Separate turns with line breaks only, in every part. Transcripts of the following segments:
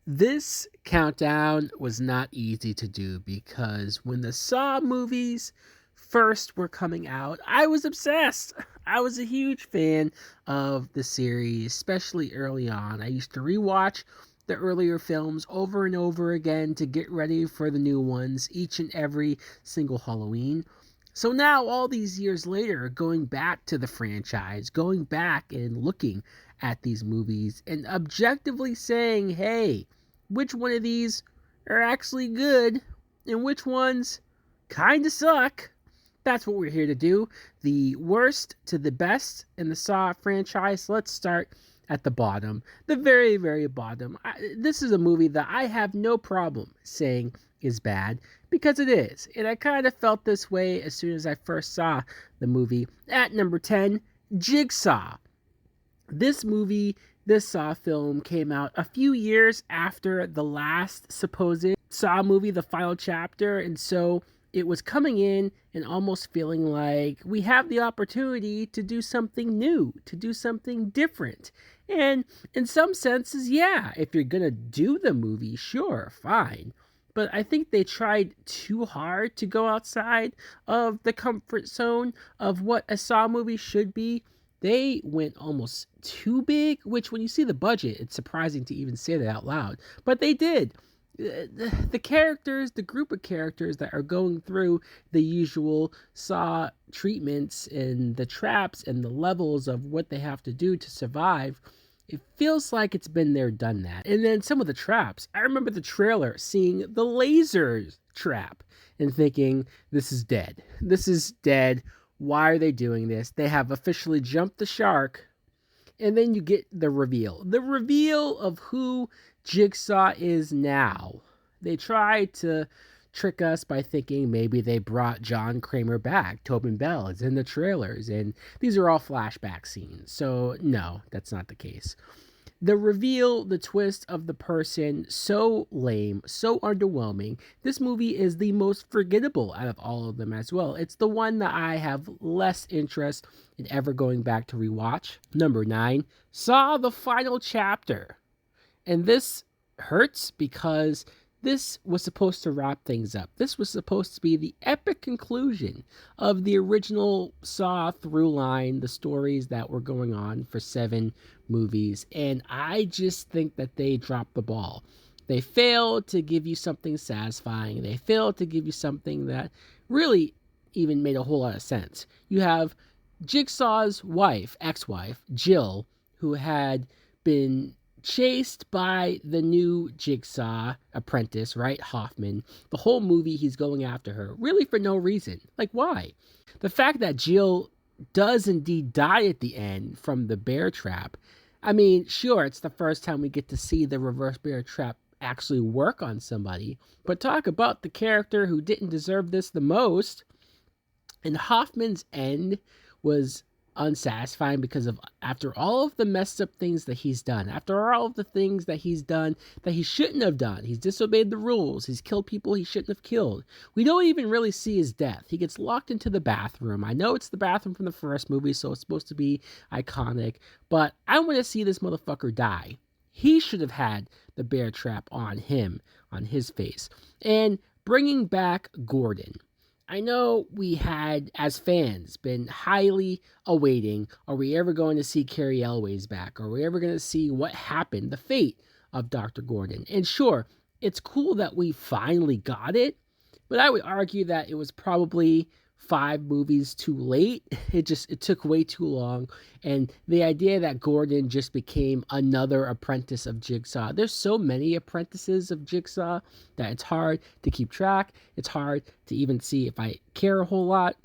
This countdown was not easy to do because when the Saw movies first were coming out, I was obsessed. I was a huge fan of the series, especially early on. I used to rewatch the earlier films over and over again to get ready for the new ones each and every single Halloween. So now, all these years later, going back to the franchise, going back and looking at these movies and objectively saying, hey, which one of these are actually good and which ones kind of suck. That's what we're here to do. The worst to the best in the Saw franchise. Let's start at the bottom, the very, very bottom. This is a movie that I have no problem saying is bad because it is. And I kind of felt this way as soon as I first saw the movie. At number 10, Jigsaw. This movie, this Saw film, came out a few years after the last supposed Saw movie, the final chapter, and so it was coming in and almost feeling like we have the opportunity to do something new, to do something different. And in some senses, yeah, if you're gonna do the movie, sure, fine. But I think they tried too hard to go outside of the comfort zone of what a Saw movie should be. They went almost too big, which when you see the budget, it's surprising to even say that out loud. But they did. The characters, the group of characters that are going through the usual Saw treatments and the traps and the levels of what they have to do to survive, it feels like it's been there, done that. And then some of the traps. I remember the trailer seeing the lasers trap and thinking, this is dead. This is dead. Why are they doing this? They have officially jumped the shark. And then you get the reveal. The reveal of who Jigsaw is now. They try to trick us by thinking maybe they brought John Kramer back. Tobin Bell is in the trailers. And these are all flashback scenes. So, no, that's not the case. The reveal, the twist of the person, so lame, so underwhelming. This movie is the most forgettable out of all of them as well. It's the one that I have less interest in ever going back to rewatch. Number 9, Saw the final chapter. And this hurts because this was supposed to wrap things up. This was supposed to be the epic conclusion of the original Saw through line, the stories that were going on for 7 movies. And I just think that they dropped the ball. They failed to give you something satisfying. They failed to give you something that really even made a whole lot of sense. You have Jigsaw's wife, ex-wife, Jill, who had been chased by the new Jigsaw apprentice, right? Hoffman. The whole movie, he's going after her, really for no reason. Like, why? The fact that Jill does indeed die at the end from the bear trap. I mean, sure, it's the first time we get to see the reverse bear trap actually work on somebody, but talk about the character who didn't deserve this the most. And Hoffman's end was unsatisfying because of after all of the messed up things that he's done, after all of the things that he's done that he shouldn't have done, he's disobeyed the rules, he's killed people he shouldn't have killed. We don't even really see his death. He gets locked into the bathroom. I know it's the bathroom from the first movie, so it's supposed to be iconic, but I want to see this motherfucker die. He should have had the bear trap on him, on his face. And bringing back Gordon. I know we had, as fans, been highly awaiting, are we ever going to see Carrie Elway's back? Are we ever going to see what happened, the fate of Dr. Gordon? And sure, it's cool that we finally got it, but I would argue that it was probably 5 movies too late. It took way too long. And the idea that Gordon just became another apprentice of Jigsaw. There's so many apprentices of Jigsaw that it's hard to keep track. It's hard to even see if I care a whole lot.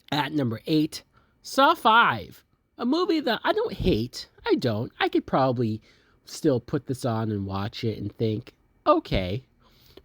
At number 8, Saw 5. A movie that I don't hate. I don't. I could probably still put this on and watch it and think, okay.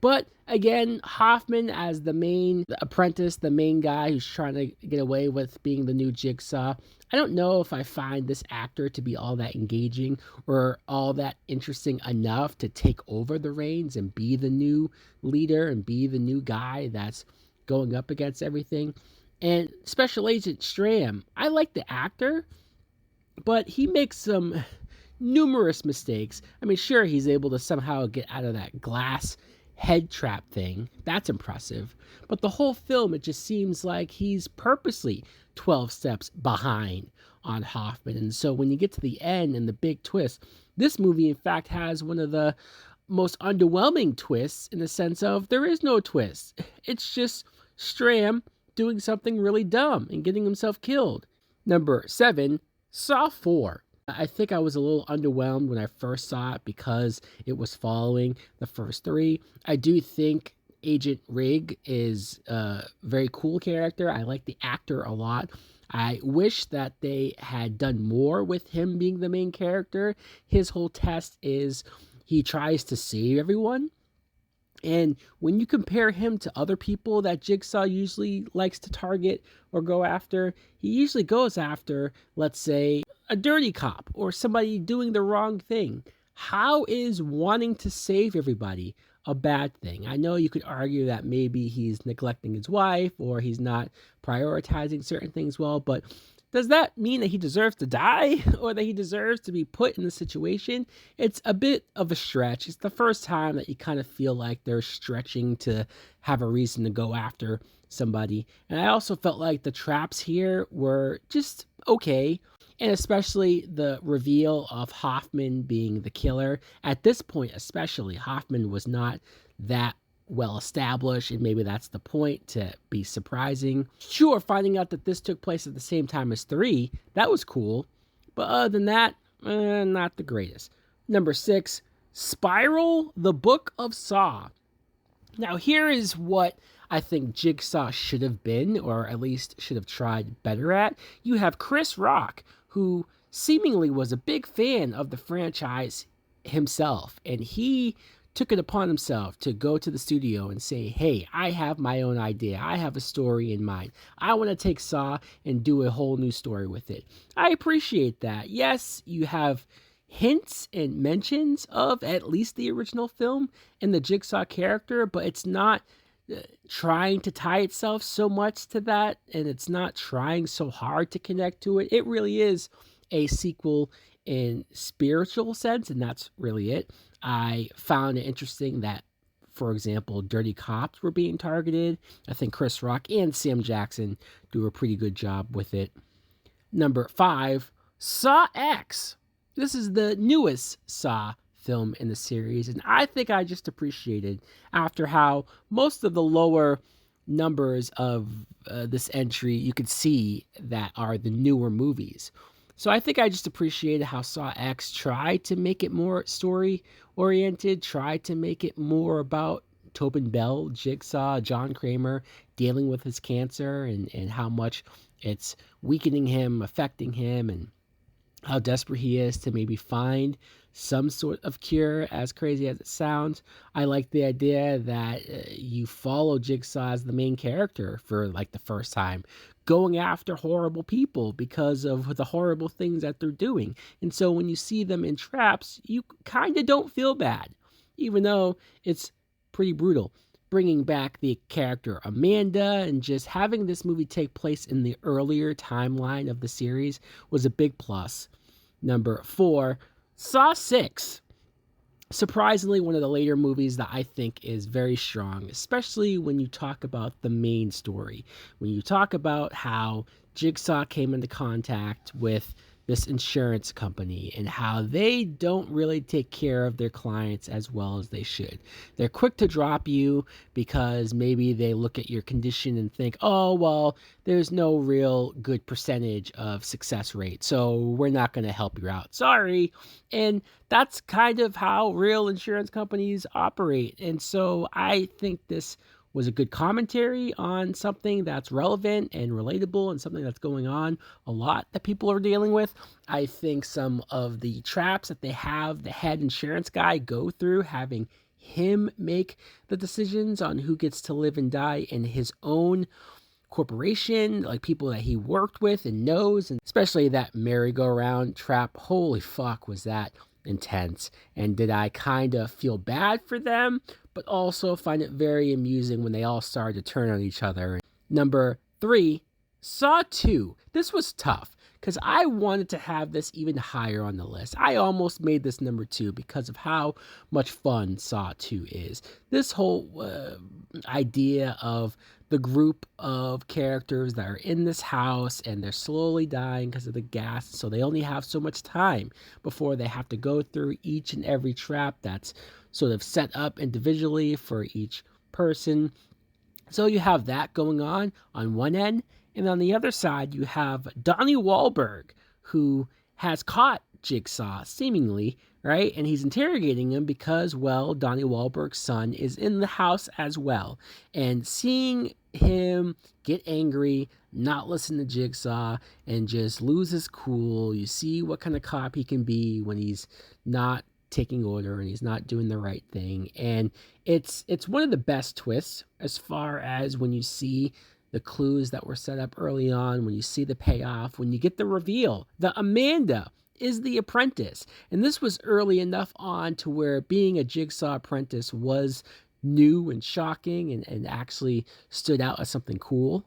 But again, Hoffman as the main apprentice, the main guy who's trying to get away with being the new Jigsaw. I don't know if I find this actor to be all that engaging or all that interesting enough to take over the reins and be the new leader and be the new guy that's going up against everything. And Special Agent Stram, I like the actor, but he makes some numerous mistakes. I mean, sure, he's able to somehow get out of that glass head trap thing. That's impressive. But the whole film, it just seems like he's purposely 12 steps behind on Hoffman. And so when you get to the end and the big twist, this movie, in fact, has one of the most underwhelming twists in the sense of there is no twist. It's just Stram doing something really dumb and getting himself killed. Number 7, Saw 4. I think I was a little underwhelmed when I first saw it because it was following the first 3. I do think Agent Rig is a very cool character. I like the actor a lot. I wish that they had done more with him being the main character. His whole test is he tries to save everyone. And when you compare him to other people that Jigsaw usually likes to target or go after, he usually goes after, let's say, a dirty cop or somebody doing the wrong thing. How is wanting to save everybody a bad thing? I know you could argue that maybe he's neglecting his wife or he's not prioritizing certain things well, but does that mean that he deserves to die or that he deserves to be put in the situation? It's a bit of a stretch. It's the first time that you kind of feel like they're stretching to have a reason to go after somebody. And I also felt like the traps here were just okay. And especially the reveal of Hoffman being the killer. At this point, especially, Hoffman was not that well established, and maybe that's the point, to be surprising. Sure, finding out that this took place at the same time as 3, that was cool. But other than that, not the greatest. Number 6, Spiral, the Book of Saw. Now, here is what I think Jigsaw should have been, or at least should have tried better at. You have Chris Rock, who seemingly was a big fan of the franchise himself, and he took it upon himself to go to the studio and say, hey, I have my own idea. I have a story in mind. I want to take Saw and do a whole new story with it. I appreciate that. Yes, you have hints and mentions of at least the original film and the Jigsaw character, but it's not trying to tie itself so much to that, and it's not trying so hard to connect to it. It really is a sequel in spiritual sense, and that's really it. I found it interesting that, for example, dirty cops were being targeted. I think Chris Rock and Sam Jackson do a pretty good job with it. Number 5, Saw X. This is the newest Saw film in the series, and I think I just appreciated, after how most of the lower numbers of this entry you could see that are the newer movies. So I think I just appreciated how Saw X tried to make it more story oriented, tried to make it more about Tobin Bell, Jigsaw, John Kramer dealing with his cancer, and how much it's weakening him, affecting him, and how desperate he is to maybe find some sort of cure, as crazy as it sounds. I like the idea that you follow Jigsaw as the main character for like the first time, going after horrible people because of the horrible things that they're doing. And so when you see them in traps, you kind of don't feel bad, even though it's pretty brutal. Bringing back the character Amanda and just having this movie take place in the earlier timeline of the series was a big plus. Number 4, Saw 6. Surprisingly, one of the later movies that I think is very strong, especially when you talk about the main story. When you talk about how Jigsaw came into contact with this insurance company and how they don't really take care of their clients as well as they should. They're quick to drop you because maybe they look at your condition and think, oh, well, there's no real good percentage of success rate, so we're not going to help you out. Sorry. And that's kind of how real insurance companies operate. And so I think this was a good commentary on something that's relevant and relatable and something that's going on a lot that people are dealing with. I think some of the traps that they have the head insurance guy go through, having him make the decisions on who gets to live and die in his own corporation, like people that he worked with and knows, and especially that merry-go-round trap. Holy fuck, was that intense. And did I kind of feel bad for them, but also find it very amusing when they all started to turn on each other. Number 3, Saw 2. This was tough because I wanted to have this even higher on the list. I almost made this number 2 because of how much fun Saw 2 is. This whole idea of the group of characters that are in this house and they're slowly dying because of the gas, so they only have so much time before they have to go through each and every trap that's sort of set up individually for each person. So you have that going on one end, and on the other side you have Donnie Wahlberg, who has caught Jigsaw seemingly, right? And he's interrogating him because, well, Donnie Wahlberg's son is in the house as well. And seeing him get angry, not listen to Jigsaw, and just lose his cool, you see what kind of cop he can be when he's not taking order and he's not doing the right thing. And it's one of the best twists as far as when you see the clues that were set up early on, when you see the payoff, when you get the reveal that Amanda is the apprentice. And this was early enough on to where being a Jigsaw apprentice was new and shocking and actually stood out as something cool.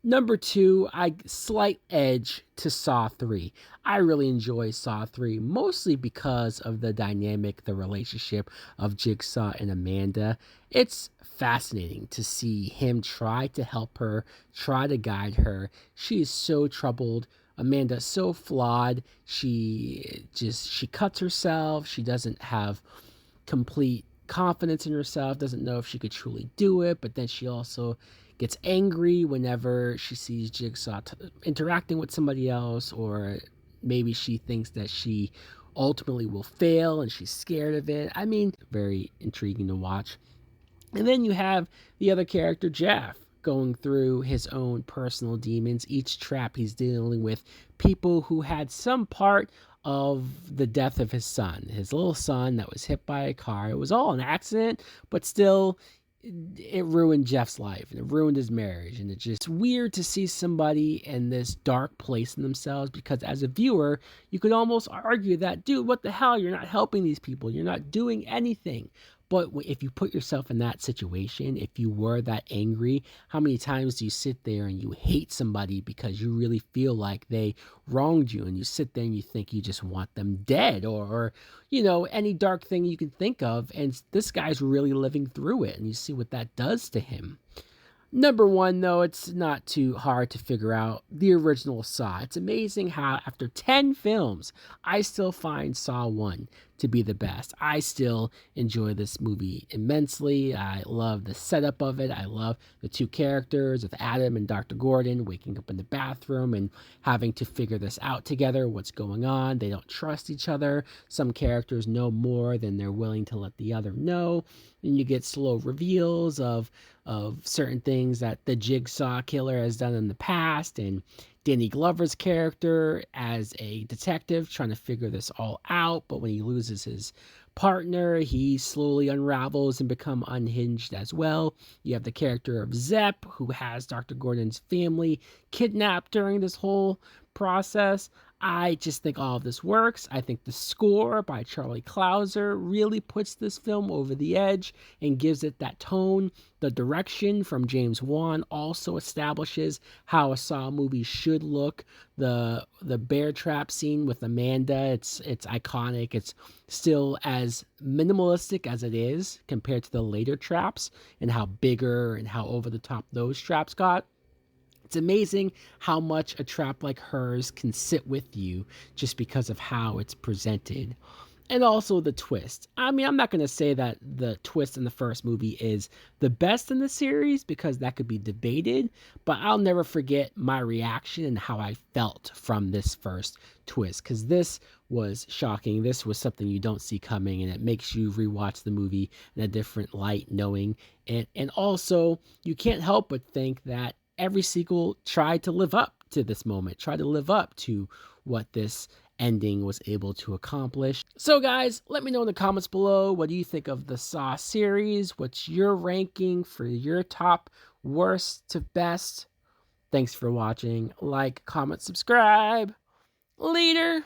Number 2, I slight edge to Saw 3. I really enjoy Saw 3, mostly because of the dynamic, the relationship of Jigsaw and Amanda. It's fascinating to see him try to help her, try to guide her. She is so troubled. Amanda's so flawed. She cuts herself. She doesn't have complete confidence in herself, doesn't know if she could truly do it, but then she also gets angry whenever she sees Jigsaw interacting with somebody else, or maybe she thinks that she ultimately will fail and she's scared of it. I mean, very intriguing to watch. And then you have the other character, Jeff, going through his own personal demons. Each trap he's dealing with people who had some part of the death of his son, his little son that was hit by a car. It was all an accident, but still, it ruined Jeff's life and it ruined his marriage. And it's just weird to see somebody in this dark place in themselves, because as a viewer, you could almost argue that, dude, what the hell? You're not helping these people. You're not doing anything. But if you put yourself in that situation, if you were that angry, how many times do you sit there and you hate somebody because you really feel like they wronged you, and you sit there and you think you just want them dead, or any dark thing you can think of, and this guy's really living through it, and you see what that does to him. Number 1, though, it's not too hard to figure out: the original Saw. It's amazing how after 10 films, I still find Saw 1 to be the best. I still enjoy this movie immensely. I love the setup of it. I love the two characters of Adam and Dr. Gordon waking up in the bathroom and having to figure this out together, what's going on. They don't trust each other. Some characters know more than they're willing to let the other know. And you get slow reveals of certain things that the Jigsaw killer has done in the past, and Danny Glover's character as a detective trying to figure this all out, but when he loses his partner, he slowly unravels and become unhinged as well. You have the character of Zepp, who has Dr. Gordon's family kidnapped during this whole process. I just think all of this works. I think the score by Charlie Clouser really puts this film over the edge and gives it that tone. The direction from James Wan also establishes how a Saw movie should look. The bear trap scene with Amanda, it's iconic. It's still as minimalistic as it is compared to the later traps, and how bigger and how over the top those traps got. It's amazing how much a trap like hers can sit with you just because of how it's presented. And also the twist. I mean, I'm not going to say that the twist in the first movie is the best in the series, because that could be debated, but I'll never forget my reaction and how I felt from this first twist, because this was shocking. This was something you don't see coming, and it makes you rewatch the movie in a different light, knowing. And also, you can't help but think that every sequel tried to live up to this moment, tried to live up to what this ending was able to accomplish. So guys, let me know in the comments below, what do you think of the Saw series? What's your ranking for your top worst to best? Thanks for watching. Like, comment, subscribe. Later.